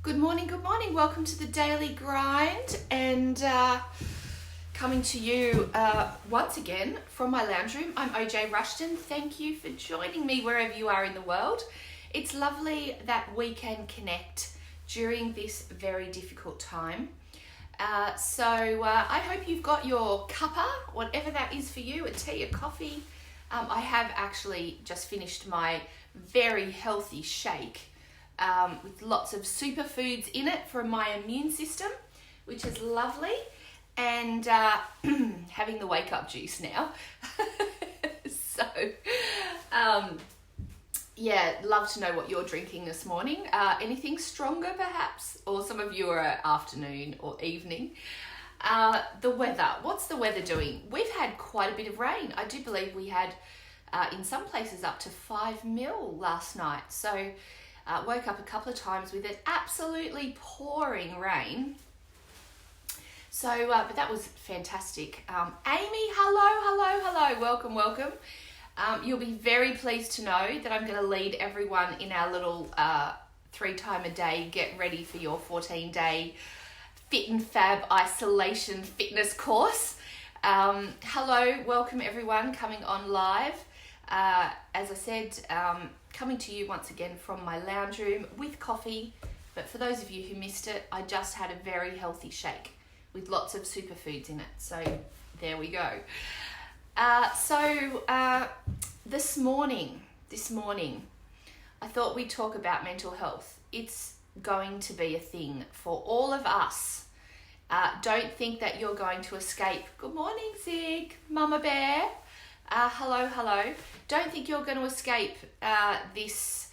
Good morning, good morning. Welcome to the Daily Grind and coming to you once again from my lounge room. I'm OJ Rushton. Thank you for joining me wherever you are in the world. It's lovely that we can connect during this very difficult time. So I hope you've got your cuppa, whatever that is for you, a tea, a coffee. I have actually just finished my very healthy shake with lots of superfoods in it for my immune system, which is lovely, and having the wake up juice now. So, yeah, love to know what you're drinking this morning. Anything stronger perhaps, or some of you are afternoon or evening. The weather, what's the weather doing? We've had quite a bit of rain. I do believe we had in some places up to 5 mil last night. So woke up a couple of times with it absolutely pouring rain. So, but that was fantastic. Amy, hello, welcome. You'll be very pleased to know that I'm going to lead everyone in our little 3-time-a-day get ready for your 14-day Fit and Fab isolation fitness course. Hello, welcome everyone coming on live. As I said, coming to you once again from my lounge room with coffee. But for those of you who missed it, I just had a very healthy shake with lots of superfoods in it. So there we go. This morning, I thought we'd talk about mental health. It's going to be a thing for all of us. Don't think that you're going to escape. Good morning, Zig, Mama Bear. Hello. Don't think you're going to escape this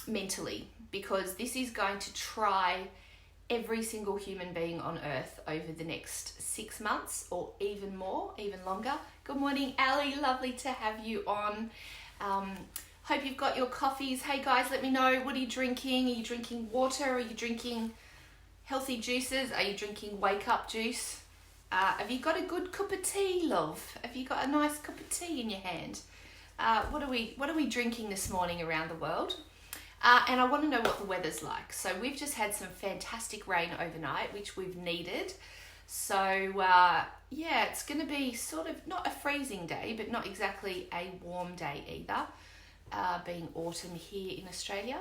mentally, because this is going to try every single human being on earth over the next 6 months or even more, even longer. Good morning, Ali. Lovely to have you on. Hope you've got your coffees. Hey guys, let me know. What are you drinking? Are you drinking water? Are you drinking healthy juices? Are you drinking wake up juice? Have you got a good cup of tea, love? Have you got a nice cup of tea in your hand? What are we drinking this morning around the world? And I want to know what the weather's like. So we've just had some fantastic rain overnight, which we've needed. So yeah, it's going to be sort of not a freezing day, but not exactly a warm day either, being autumn here in Australia.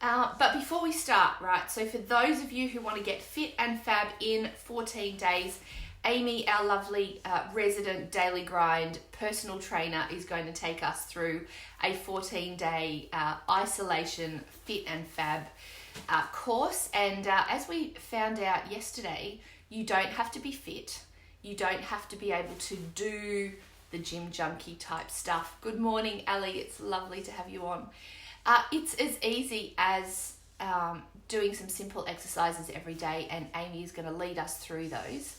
But before we start, right, so for those of you who want to get fit and fab in 14 days, Amy, our lovely resident Daily Grind personal trainer, is going to take us through a 14-day isolation fit and fab course. And as we found out yesterday, you don't have to be fit. You don't have to be able to do the gym junkie type stuff. Good morning, Ali. It's lovely to have you on. It's as easy as doing some simple exercises every day, and Amy is going to lead us through those.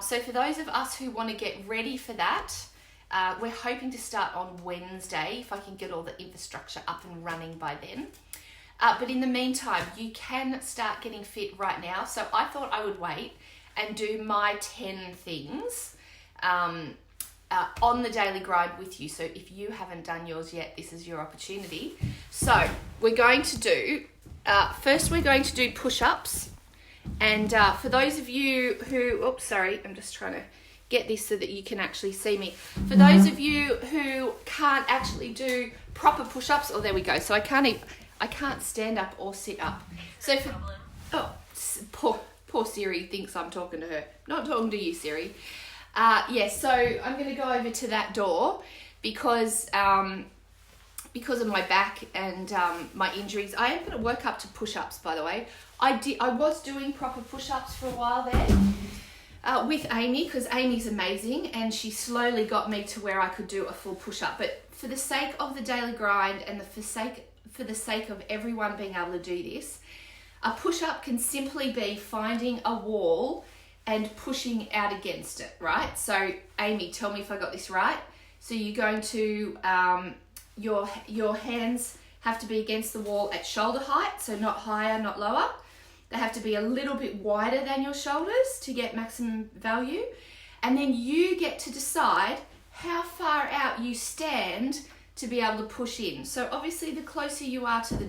So for those of us who want to get ready for that, we're hoping to start on Wednesday, if I can get all the infrastructure up and running by then. But in the meantime, you can start getting fit right now. So I thought I would wait and do my 10 things on the Daily Grind with you. So if you haven't done yours yet, this is your opportunity. So we're going to do, first we're going to do push-ups. And for those of you who, I'm just trying to get this so that you can actually see me. For those of you who can't actually do proper push-ups, there we go. So I can't stand up or sit up. So poor Siri thinks I'm talking to her. Not talking to you, Siri. So I'm going to go over to that door because of my back and my injuries. I am going to work up to push-ups, by the way. I was doing proper push-ups for a while there with Amy, because Amy's amazing, and she slowly got me to where I could do a full push-up. But for the sake of the Daily Grind and for the sake of everyone being able to do this, a push-up can simply be finding a wall and pushing out against it, right? So Amy, tell me if I got this right. So you're going to, your hands have to be against the wall at shoulder height, so not higher, not lower. They have to be a little bit wider than your shoulders to get maximum value. And then you get to decide how far out you stand to be able to push in. So obviously the closer you are to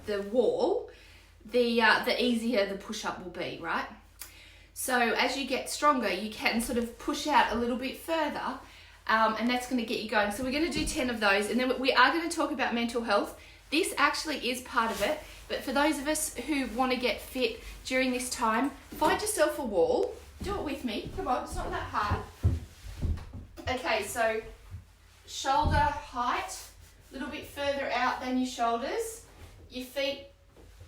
the wall, the easier the push-up will be, right? So as you get stronger, you can sort of push out a little bit further, and that's going to get you going. So we're going to do 10 of those, and then we are going to talk about mental health. This actually is part of it, but for those of us who want to get fit during this time, find yourself a wall. Do it with me. Come on, it's not that hard. Okay, so shoulder height, a little bit further out than your shoulders. Your feet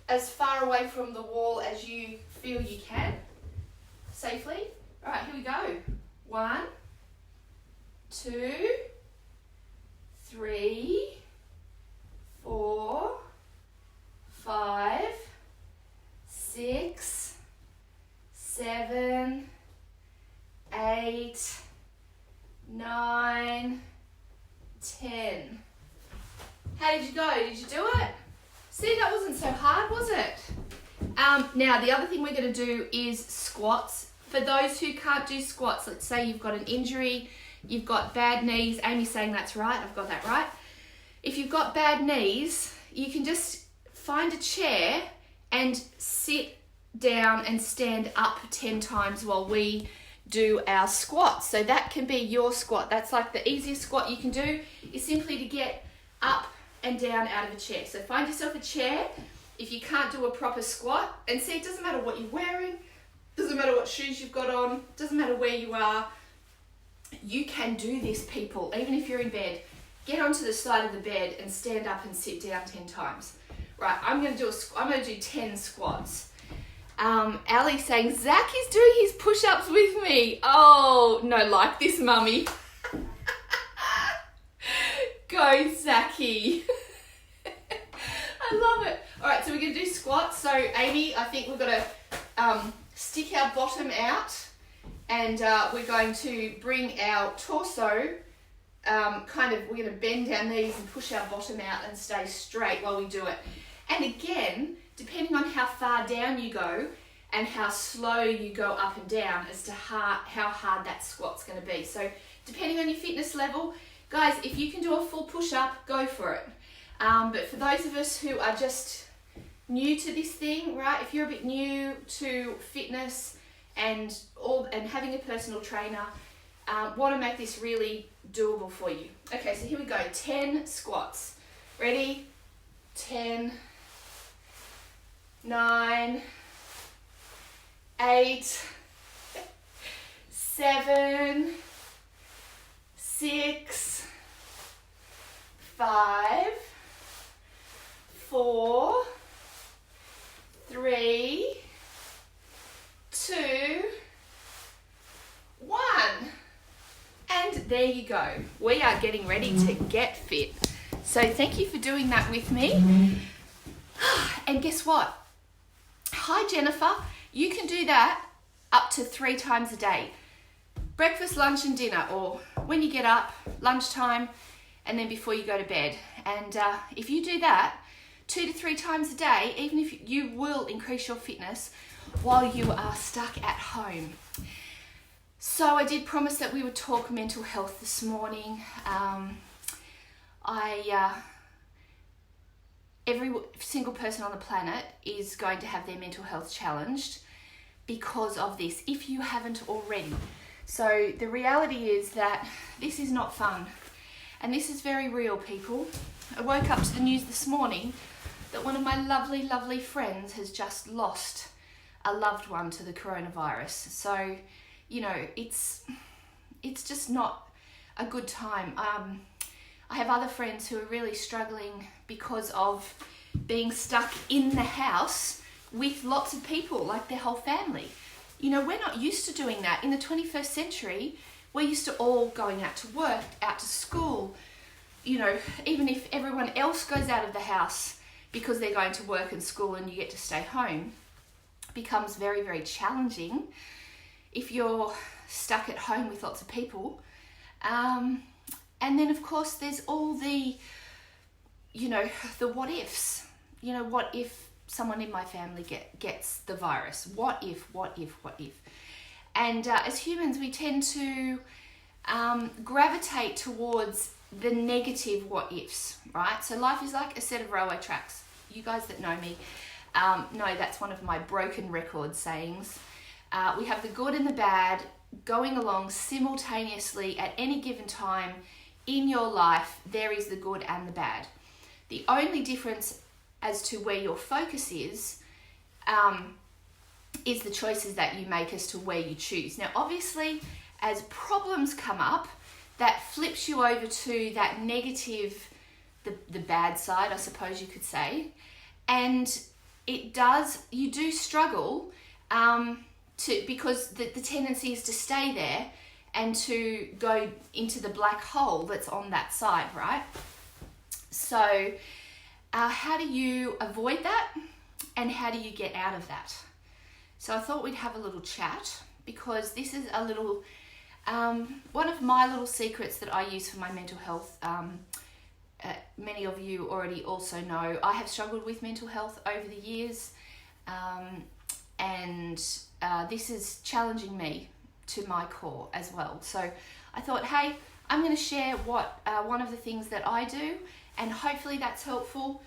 as far away from the wall as you feel you can, safely. All right, here we go. 1, 2, 3, 4, 5, 6, 7, 8, 9, 10. How did you go? Did you do it? See, that wasn't so hard, was it? Now, the other thing we're going to do is squats. For those who can't do squats, let's say you've got an injury, you've got bad knees. Amy's saying that's right. I've got that right. If you've got bad knees, you can just find a chair and sit down and stand up 10 times while we do our squats. So that can be your squat. That's like the easiest squat you can do is simply to get up and down out of a chair. So find yourself a chair if you can't do a proper squat, and see, it doesn't matter what you're wearing, doesn't matter what shoes you've got on, doesn't matter where you are. You can do this, people, even if you're in bed. Get onto the side of the bed and stand up and sit down 10 times. Right, I'm going to do 10 squats. Ali's saying, Zach is doing his push-ups with me. Oh, no, like this, mummy. Go, Zachy. I love it. All right, so we're going to do squats. So, Amy, I think we've got to stick our bottom out, and we're going to bring our torso we're going to bend our knees and push our bottom out and stay straight while we do it. And again, depending on how far down you go and how slow you go up and down as to how hard that squat's going to be. So depending on your fitness level, guys, if you can do a full push-up, go for it. But for those of us who are just new to this thing, right, if you're a bit new to fitness and having a personal trainer, want to make this really doable for you. Okay, so here we go, 10 squats. Ready? 10, 9, 8, 7, 6, 5, 4, 3, 2, 1. And there you go. We are getting ready to get fit. So thank you for doing that with me. And guess what? Hi, Jennifer. You can do that up to 3 times a day. Breakfast, lunch and dinner, or when you get up, lunchtime, and then before you go to bed. And if you do that 2 to 3 times a day, even if you will increase your fitness while you are stuck at home. So I did promise that we would talk mental health this morning. Every single person on the planet is going to have their mental health challenged because of this, if you haven't already. So the reality is that this is not fun, and this is very real, people. I woke up to the news this morning that one of my lovely, lovely friends has just lost a loved one to the coronavirus. So, you know, it's just not a good time. I have other friends who are really struggling because of being stuck in the house with lots of people, like their whole family. You know, we're not used to doing that. In the 21st century, we're used to all going out to work, out to school. You know, even if everyone else goes out of the house because they're going to work and school and you get to stay home, it becomes very, very challenging if you're stuck at home with lots of people. And then, of course, there's all the, you know, the what ifs. You know, what if someone in my family gets the virus? What if? And as humans, we tend to gravitate towards the negative what ifs, right? So life is like a set of railway tracks. You guys that know me know that's one of my broken record sayings. We have the good and the bad going along simultaneously at any given time in your life. There is the good and the bad. The only difference as to where your focus is the choices that you make as to where you choose. Now, obviously, as problems come up, that flips you over to that negative, the bad side, I suppose you could say. And you do struggle because the tendency is to stay there and to go into the black hole that's on that side, right? So how do you avoid that, and how do you get out of that? So I thought we'd have a little chat, because this is a little one of my little secrets that I use for my mental health. Many of you already also know I have struggled with mental health over the years, and this is challenging me to my core as well. So I thought, hey, I'm going to share one of the things that I do, and hopefully that's helpful.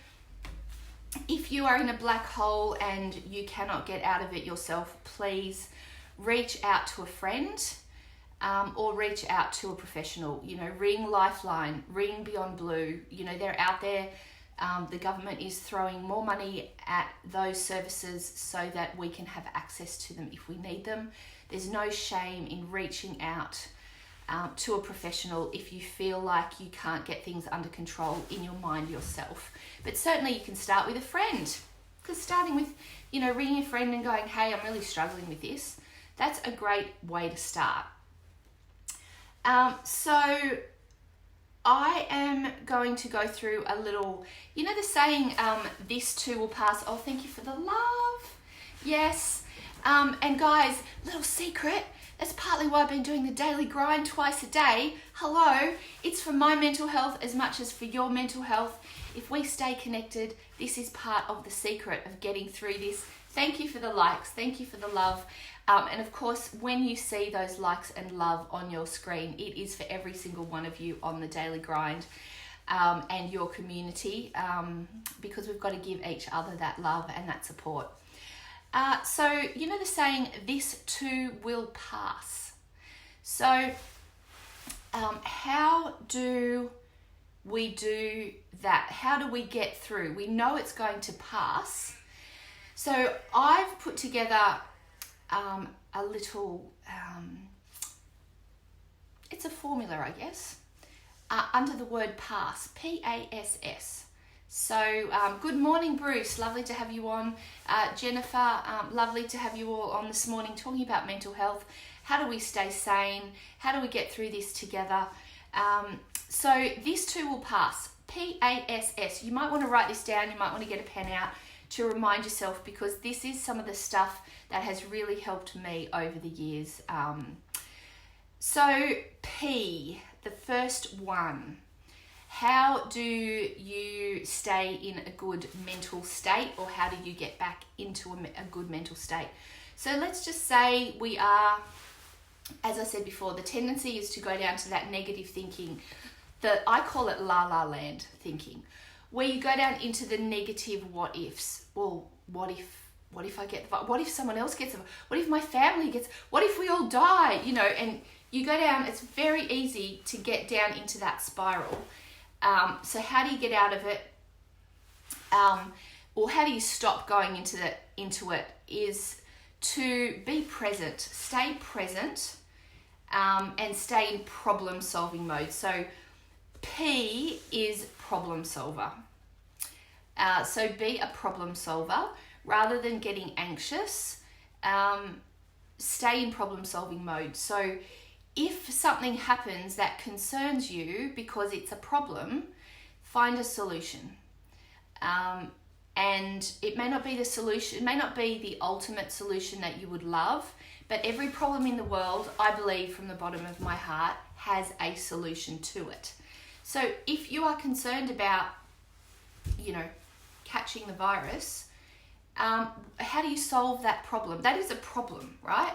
If you are in a black hole and you cannot get out of it yourself, please reach out to a friend, or reach out to a professional. Ring Lifeline, ring Beyond Blue. They're out there. The government is throwing more money at those services so that we can have access to them if we need them. There's no shame in reaching out to a professional if you feel like you can't get things under control in your mind yourself. But certainly you can start with a friend, because starting with, ringing a friend and going, hey, I'm really struggling with this, that's a great way to start. So I am going to go through a little, the saying, this too will pass. Oh, thank you for the love. Yes. And guys, little secret, that's partly why I've been doing the daily grind twice a day. Hello, it's for my mental health as much as for your mental health. If we stay connected, this is part of the secret of getting through this. Thank you for the likes. Thank you for the love. And of course, when you see those likes and love on your screen, it is for every single one of you on the daily grind, and your community, because we've got to give each other that love and that support. So, the saying, this too will pass. So, how do we do that? How do we get through? We know it's going to pass. So I've put together a little, it's a formula, I guess, under the word PASS, P.A.S.S. So good morning, Bruce. Lovely to have you on. Jennifer, lovely to have you all on this morning talking about mental health. How do we stay sane? How do we get through this together? So this too will pass. P.A.S.S. You might want to write this down. You might want to get a pen out to remind yourself, because this is some of the stuff that has really helped me over the years. So P, the first one. How do you stay in a good mental state, or how do you get back into a good mental state? So let's just say we are, as I said before, the tendency is to go down to that negative thinking. I call it la-la land thinking, where you go down into the negative what ifs. Well, what if I get the virus? What if someone else gets it? What if my family gets? What if we all die? And you go down. It's very easy to get down into that spiral. So how do you get out of it? Or how do you stop going into it? Is to be present, stay present, and stay in problem solving mode. So P is problem solver. So be a problem solver rather than getting anxious. Stay in problem solving mode. So if something happens that concerns you because it's a problem, find a solution. And it may not be the solution, it may not be the ultimate solution that you would love, but every problem in the world, I believe from the bottom of my heart, has a solution to it. So if you are concerned about, catching the virus, how do you solve that problem? That is a problem, right?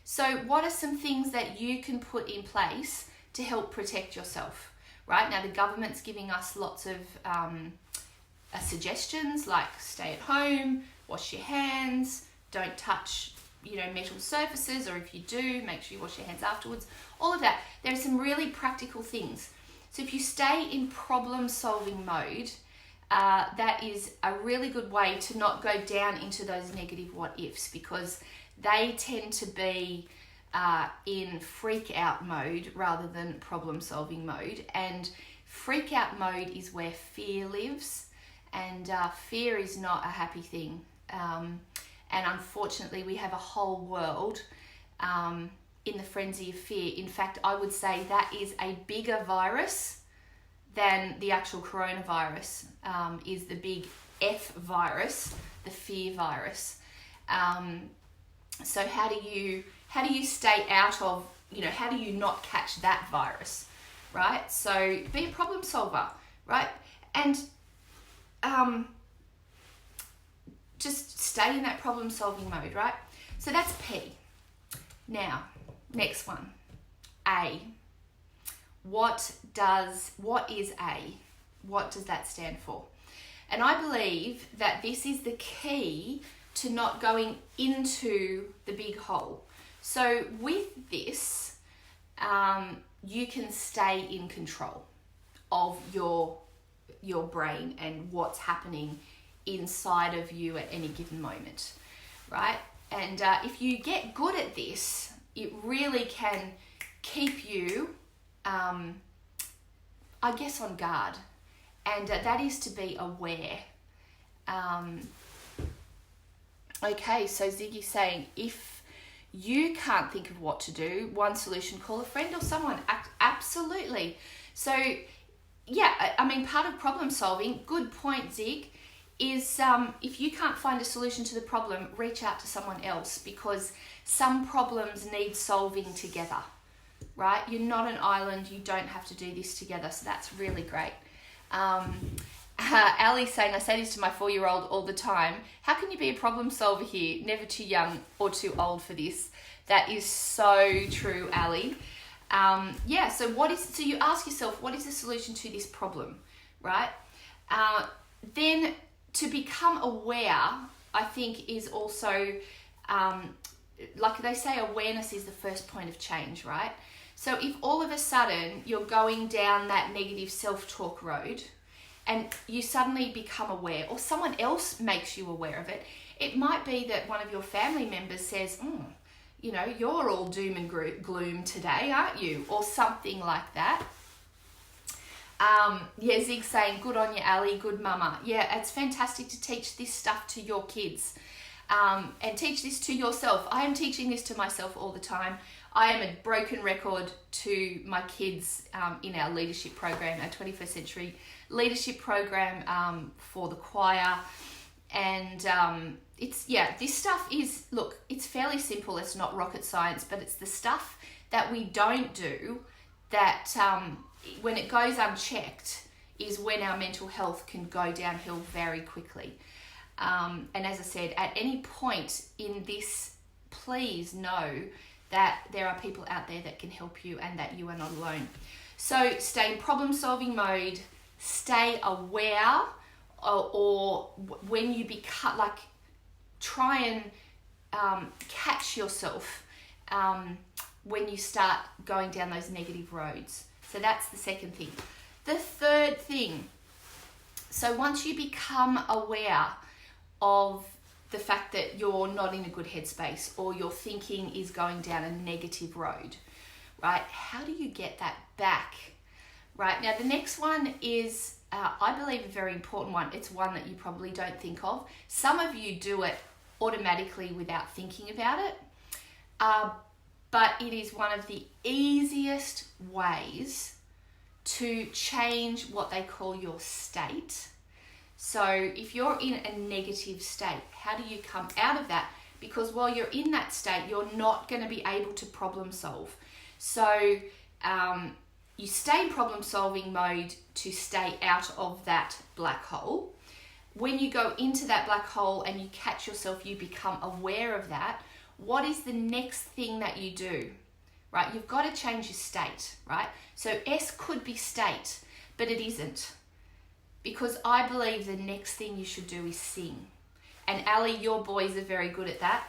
So what are some things that you can put in place to help protect yourself? right? Now the government's giving us lots of suggestions like stay at home, wash your hands, don't touch, metal surfaces, or if you do, make sure you wash your hands afterwards. All of that. There are some really practical things. So if you stay in problem-solving mode, that is a really good way to not go down into those negative what-ifs, because they tend to be in freak-out mode rather than problem-solving mode. And freak-out mode is where fear lives, and fear is not a happy thing. And unfortunately, we have a whole world in the frenzy of fear. In fact, I would say that is a bigger virus than the actual coronavirus, is the big F virus, the fear virus. So how do you stay out of, how do you not catch that virus, right? So be a problem solver, right? And just stay in that problem solving mode, right? So that's P. Now, next one, A. What is A? What does that stand for? And I believe that this is the key to not going into the big hole. So with this, you can stay in control of your brain and what's happening inside of you at any given moment, right? And if you get good at this, it really can keep you, I guess, on guard. And that is to be aware. Okay, so Ziggy's saying, if you can't think of what to do, one solution, call a friend or someone. Absolutely. So, yeah, I mean, part of problem solving, good point, Zig, is if you can't find a solution to the problem, reach out to someone else, because some problems need solving together, right? You're not an island. You don't have to do this together. So that's really great. Ali's saying, I say this to my 4-year-old all the time. How can you be a problem solver here? Never too young or too old for this. That is so true, Ali. So you ask yourself, what is the solution to this problem, right? Then to become aware, I think, is also, like they say, awareness is the first point of change, right? So if all of a sudden you're going down that negative self-talk road and you suddenly become aware, or someone else makes you aware of it, it might be that one of your family members says, you're all doom and gloom today, aren't you? Or something like that. Zig saying, good on you, Ali, good mama. Yeah, it's fantastic to teach this stuff to your kids, and teach this to yourself. I am teaching this to myself all the time. I am a broken record to my kids in our leadership program, our 21st century leadership program for the choir. And this stuff is, look, it's fairly simple. It's not rocket science, but it's the stuff that we don't do that when it goes unchecked is when our mental health can go downhill very quickly. And as I said, at any point in this, please know that there are people out there that can help you and that you are not alone. So stay in problem-solving mode, stay aware, or when you become, try and catch yourself when you start going down those negative roads. So that's the second thing. The third thing, so once you become aware of the fact that you're not in a good headspace or your thinking is going down a negative road, right? How do you get that back? Right, now the next one is, I believe, a very important one. It's one that you probably don't think of. Some of you do it automatically without thinking about it, but it is one of the easiest ways to change what they call your state. So if you're in a negative state, how do you come out of that? Because while you're in that state, you're not going to be able to problem solve. So you stay in problem solving mode to stay out of that black hole. When you go into that black hole and you catch yourself, you become aware of that. What is the next thing that you do? Right, you've got to change your state, right? So S could be state. but it isn't. Because I believe the next thing you should do is sing. And Ali, your boys are very good at that.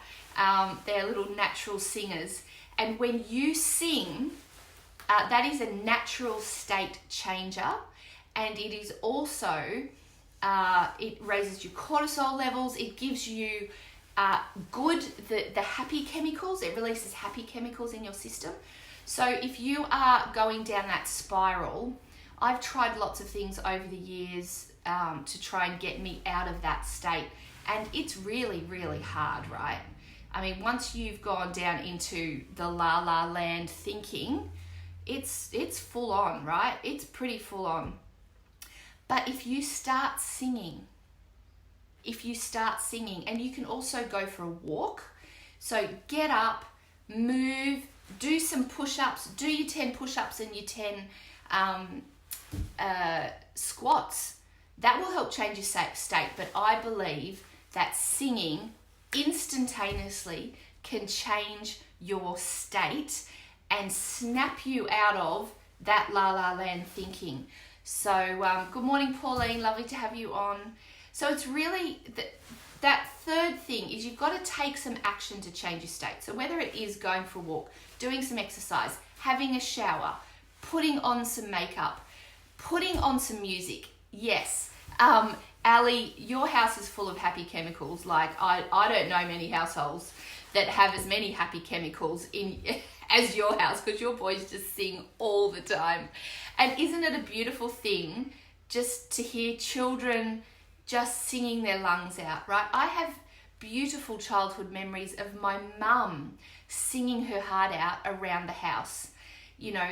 They're little natural singers. And when you sing, that is a natural state changer. And it is also, it raises your cortisol levels. It gives you the happy chemicals. It releases happy chemicals in your system. So if you are going down that spiral, I've tried lots of things over the years to try and get me out of that state. And it's really, really hard, right? I mean, once you've gone down into the la la land thinking, it's full on, right? It's pretty full on. But if you start singing, and you can also go for a walk. So get up, move, do some push-ups, do your 10 push-ups and your 10 squats. That will help change your state. But I believe that singing instantaneously can change your state and snap you out of that la la land thinking. So good morning, Pauline. Lovely to have you on. So it's really that third thing is you've got to take some action to change your state. So whether it is going for a walk, doing some exercise, having a shower, putting on some makeup, putting on some music. Yes. Ali, your house is full of happy chemicals. Like I don't know many households that have as many happy chemicals in as your house, because your boys just sing all the time. And isn't it a beautiful thing just to hear children just singing their lungs out, right? I have beautiful childhood memories of my mum singing her heart out around the house, you know.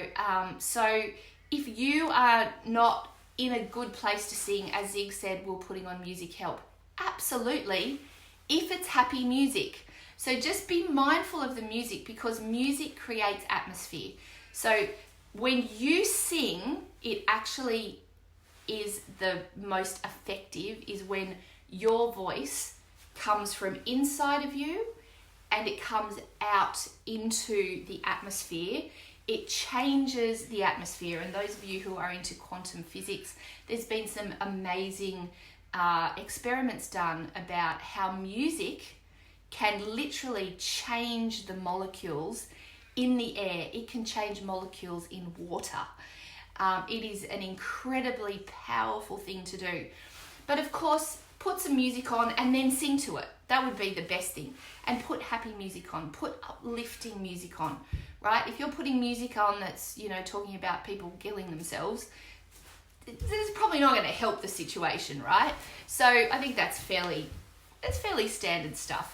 So if you are not in a good place to sing, as Zig said, will putting on music help? Absolutely, if it's happy music. So just be mindful of the music, because music creates atmosphere. So when you sing, it actually is the most effective is when your voice comes from inside of you and it comes out into the atmosphere. It changes the atmosphere. And those of you who are into quantum physics, there's been some amazing experiments done about how music can literally change the molecules in the air. It can change molecules in water. It is an incredibly powerful thing to do. But of course, put some music on and then sing to it. That would be the best thing. And put happy music on, put uplifting music on, right? If you're putting music on that's, you know, talking about people killing themselves, it's probably not going to help the situation, right? So I think that's fairly standard stuff.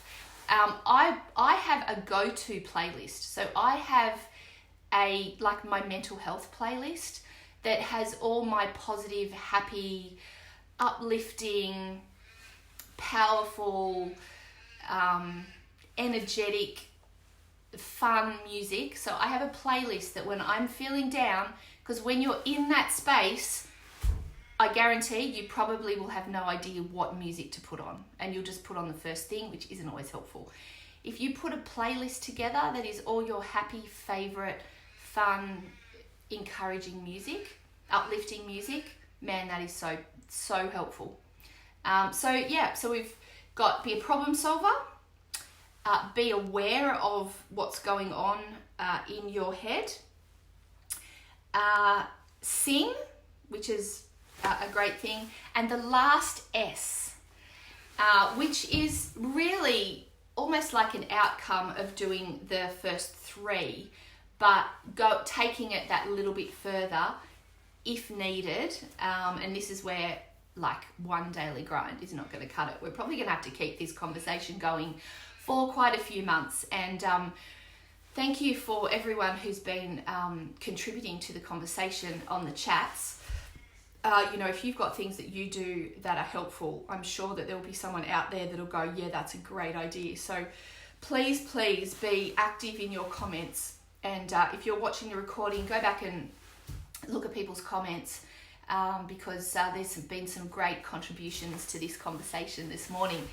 I have a go-to playlist. So I have my mental health playlist that has all my positive, happy, uplifting, powerful, energetic, fun music. So I have a playlist that when I'm feeling down, because when you're in that space, I guarantee you probably will have no idea what music to put on, and you'll just put on the first thing, which isn't always helpful. If you put a playlist together that is all your happy, favorite, fun, encouraging music, uplifting music, man, that is so helpful. So we've got be a problem solver, be aware of what's going on in your head, sing, which is a great thing, and the last S, which is really almost like an outcome of doing the first three, but taking it that little bit further if needed. And this is where like one daily grind is not going to cut it. We're probably going to have to keep this conversation going for quite a few months. And thank you for everyone who's been contributing to the conversation on the chats. If you've got things that you do that are helpful, I'm sure that there will be someone out there that'll go, yeah, that's a great idea. So please be active in your comments. And if you're watching the recording, go back and look at people's comments because there's been some great contributions to this conversation this morning.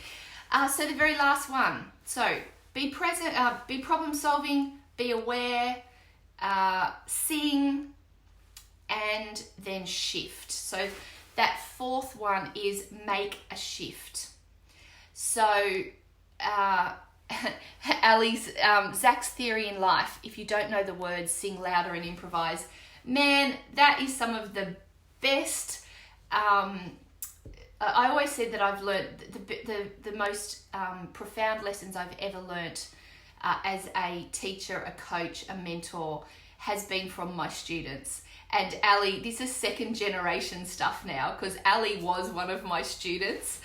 So the very last one. So be present, be problem solving, be aware, sing, and then shift. So that fourth one is make a shift. So Ali's, Zach's theory in life, if you don't know the words, sing louder and improvise. Man, that is some of the best. I always said that I've learned the most profound lessons I've ever learnt as a teacher, a coach, a mentor has been from my students. And Ali, this is second generation stuff now, because Ali was one of my students.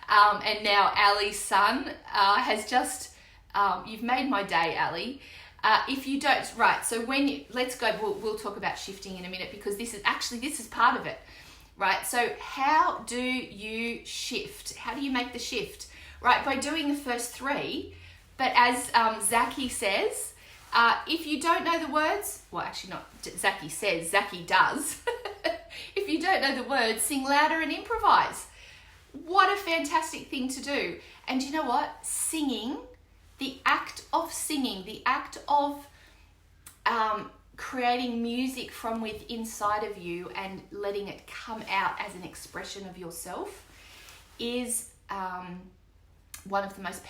And now Ali's son has just, you've made my day, Ali. If you don't, right, so let's go, we'll talk about shifting in a minute, because this is part of it, right? So how do you shift? How do you make the shift? Right, by doing the first three, but as Zachy says, if you don't know the words, well, actually not Zachy says, Zachy does. If you don't know the words, sing louder and improvise. What a fantastic thing to do. And you know what? Singing, the act of creating music from within inside of you and letting it come out as an expression of yourself is one of the most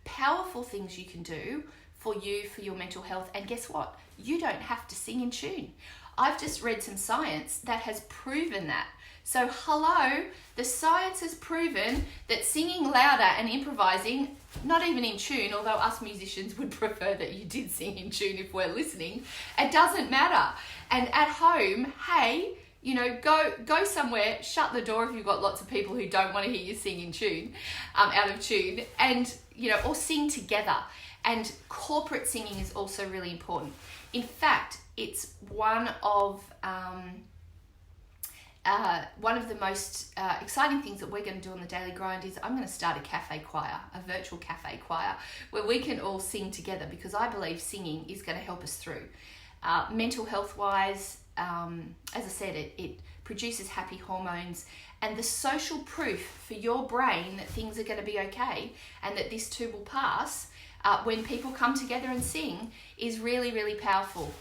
powerful things you can do for your mental health. And guess what? You don't have to sing in tune. I've just read some science that has proven that. So hello, the science has proven that singing louder and improvising, not even in tune, although us musicians would prefer that you did sing in tune if we're listening, it doesn't matter. And at home, hey, go somewhere, shut the door if you've got lots of people who don't want to hear you sing in tune, out of tune, and, or sing together. And corporate singing is also really important. In fact, it's one of the most exciting things that we're going to do on the Daily Grind is I'm going to start a cafe choir, a virtual cafe choir, where we can all sing together, because I believe singing is going to help us through. Mental health wise, as I said, it produces happy hormones, and the social proof for your brain that things are going to be okay and that this too will pass when people come together and sing is really, really powerful.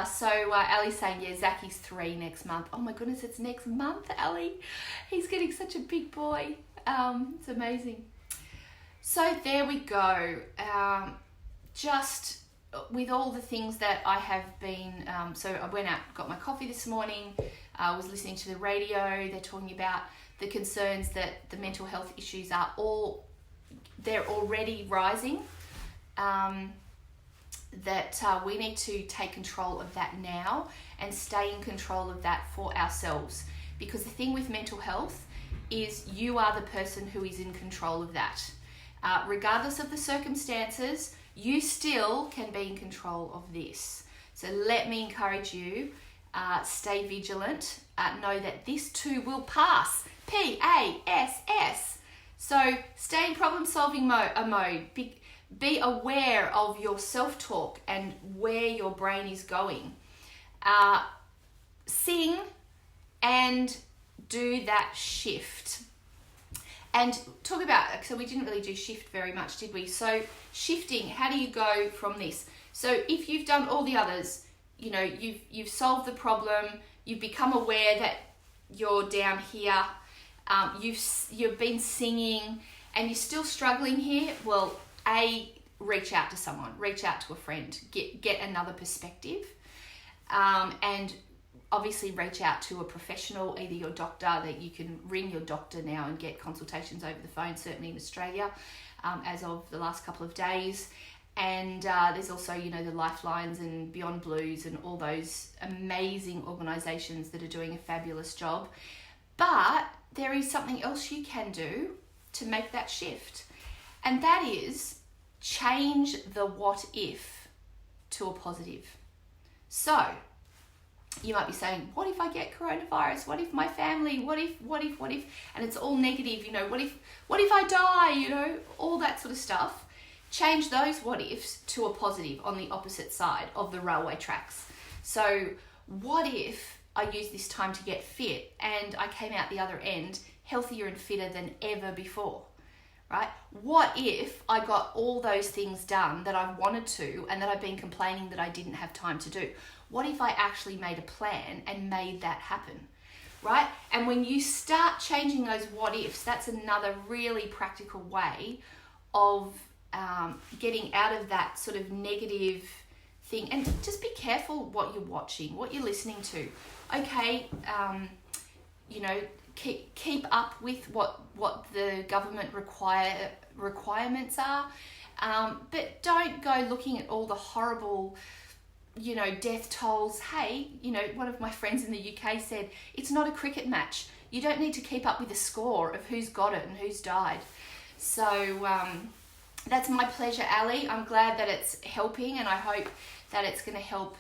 So Ali's saying, yeah, Zachy's 3 next month. Oh my goodness, it's next month, Ali. He's getting such a big boy. It's amazing. So there we go. Just with all the things that I have been, so I went out, got my coffee this morning, I was listening to the radio. They're talking about the concerns that the mental health issues they're already rising. That we need to take control of that now and stay in control of that for ourselves. Because the thing with mental health is you are the person who is in control of that. Regardless of the circumstances, you still can be in control of this. So let me encourage you, stay vigilant, know that this too will pass. P.A.S.S. So stay in problem-solving mode. Be aware of your self-talk and where your brain is going. Sing and do that shift. And talk about, so we didn't really do shift very much, did we? So shifting, how do you go from this? So if you've done all the others, you've solved the problem, you've become aware that you're down here, you've been singing and you're still struggling here, well, reach out to someone, reach out to a friend, get another perspective, and obviously reach out to a professional, either your doctor, that you can ring your doctor now and get consultations over the phone, certainly in Australia, as of the last couple of days. And there's also, the Lifelines and Beyond Blues and all those amazing organisations that are doing a fabulous job. But there is something else you can do to make that shift. And that is change the what if to a positive. So you might be saying, what if I get coronavirus? What if my family? What if? And it's all negative, what if I die? All that sort of stuff. Change those what ifs to a positive on the opposite side of the railway tracks. So what if I used this time to get fit and I came out the other end healthier and fitter than ever before, right? what if I got all those things done that I've wanted to and that I've been complaining that I didn't have time to do? What if I actually made a plan and made that happen, right? And when you start changing those what ifs, that's another really practical way of getting out of that sort of negative thing. And just be careful what you're watching, what you're listening to. Okay, keep up with what the government requirements are, but don't go looking at all the horrible, death tolls. Hey, one of my friends in the UK said, it's not a cricket match. You don't need to keep up with the score of who's got it and who's died. So that's my pleasure, Ali. I'm glad that it's helping, and I hope that it's going to help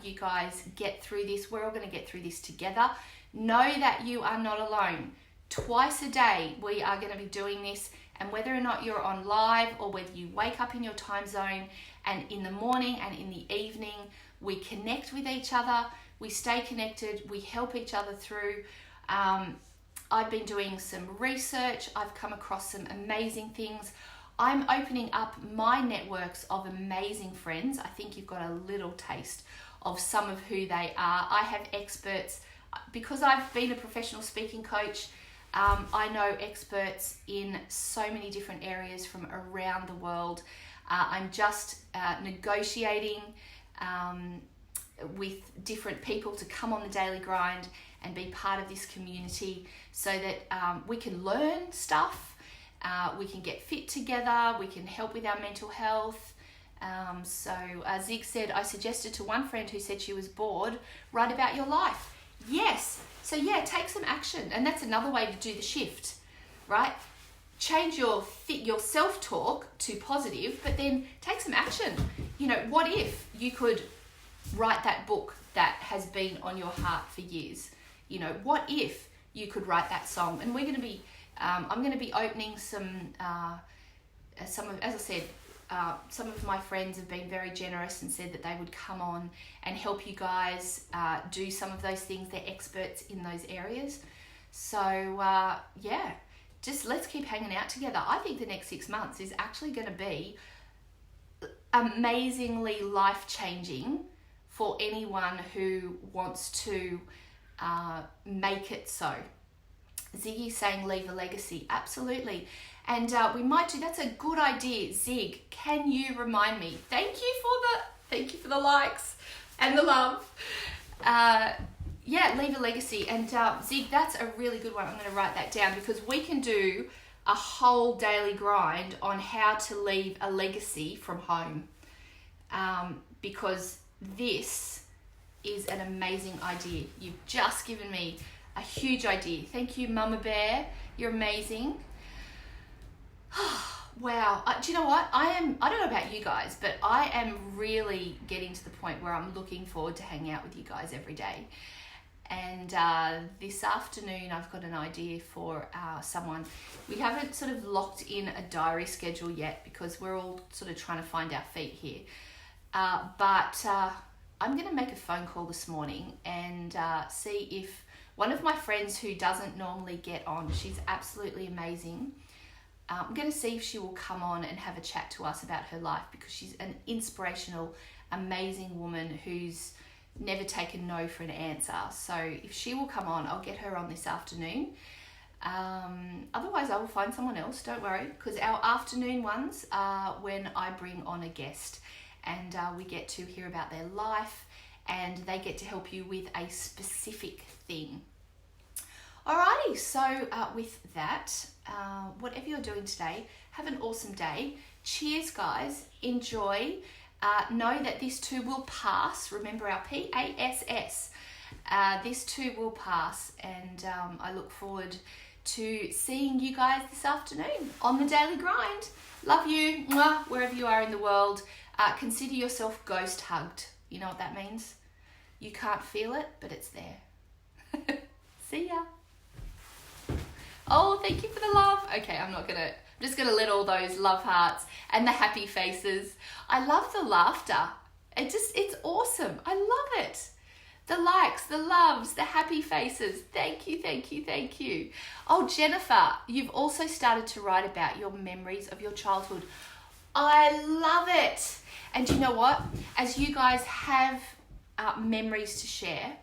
you guys get through this. We're all going to get through this together. Know that you are not alone. Twice a day we are going to be doing this, and whether or not you're on live or whether you wake up in your time zone, and in the morning and in the evening, we connect with each other, we stay connected, we help each other through. I've been doing some research, I've come across some amazing things. I'm opening up my networks of amazing friends. I think you've got a little taste of some of who they are. I have experts, because I've been a professional speaking coach, I know experts in so many different areas from around the world. I'm just negotiating with different people to come on the Daily Grind and be part of this community so that we can learn stuff, we can get fit together, we can help with our mental health. Zig said, I suggested to one friend who said she was bored, write about your life. Yes. So yeah, take some action. And that's another way to do the shift, right? Change your self-talk to positive, but then take some action. What if you could write that book that has been on your heart for years? What if you could write that song? And we're going to be, I'm going to be opening some of my friends have been very generous and said that they would come on and help you guys do some of those things. They're experts in those areas. So just let's keep hanging out together. I think the next 6 months is actually going to be amazingly life-changing for anyone who wants to make it so. Ziggy's saying leave a legacy. Absolutely. And we might do, that's a good idea. Zig, can you remind me? Thank you for the likes and the love. Leave a legacy. And Zig, that's a really good one. I'm going to write that down because we can do a whole daily grind on how to leave a legacy from home. Because this is an amazing idea. You've just given me a huge idea. Thank you, Mama Bear. You're amazing. Wow. Do you know what? I don't know about you guys, but I am really getting to the point where I'm looking forward to hanging out with you guys every day. And this afternoon, I've got an idea for someone. We haven't sort of locked in a diary schedule yet because we're all sort of trying to find our feet here. But I'm going to make a phone call this morning and see if one of my friends who doesn't normally get on, she's absolutely amazing. I'm going to see if she will come on and have a chat to us about her life because she's an inspirational, amazing woman who's never taken no for an answer. So if she will come on, I'll get her on this afternoon. Otherwise, I will find someone else, don't worry, because our afternoon ones are when I bring on a guest and we get to hear about their life and they get to help you with a specific thing. Alrighty, so with that, whatever you're doing today, have an awesome day. Cheers, guys. Enjoy. Know that this too will pass. Remember our P.A.S.S. This too will pass, and I look forward to seeing you guys this afternoon on the Daily Grind. Love you, mwah, wherever you are in the world. Consider yourself ghost hugged. You know what that means? You can't feel it, but it's there. See ya. Oh, thank you for the love. Okay, I'm just gonna let all those love hearts and the happy faces. I love the laughter. It's awesome. I love it. The likes, the loves, the happy faces. Thank you, thank you, thank you. Oh, Jennifer, you've also started to write about your memories of your childhood. I love it. And you know what? As you guys have memories to share,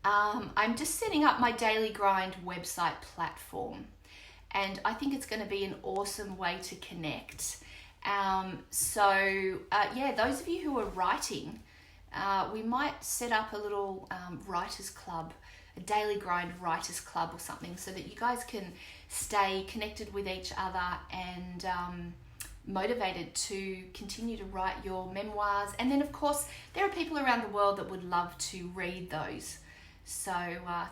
I'm just setting up my Daily Grind website platform. And I think it's going to be an awesome way to connect. Yeah, those of you who are writing, we might set up a little writers club, a Daily Grind writers club or something, so that you guys can stay connected with each other and motivated to continue to write your memoirs. And then, of course, there are people around the world that would love to read those. So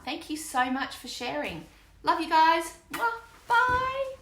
thank you so much for sharing. Love you guys. Bye.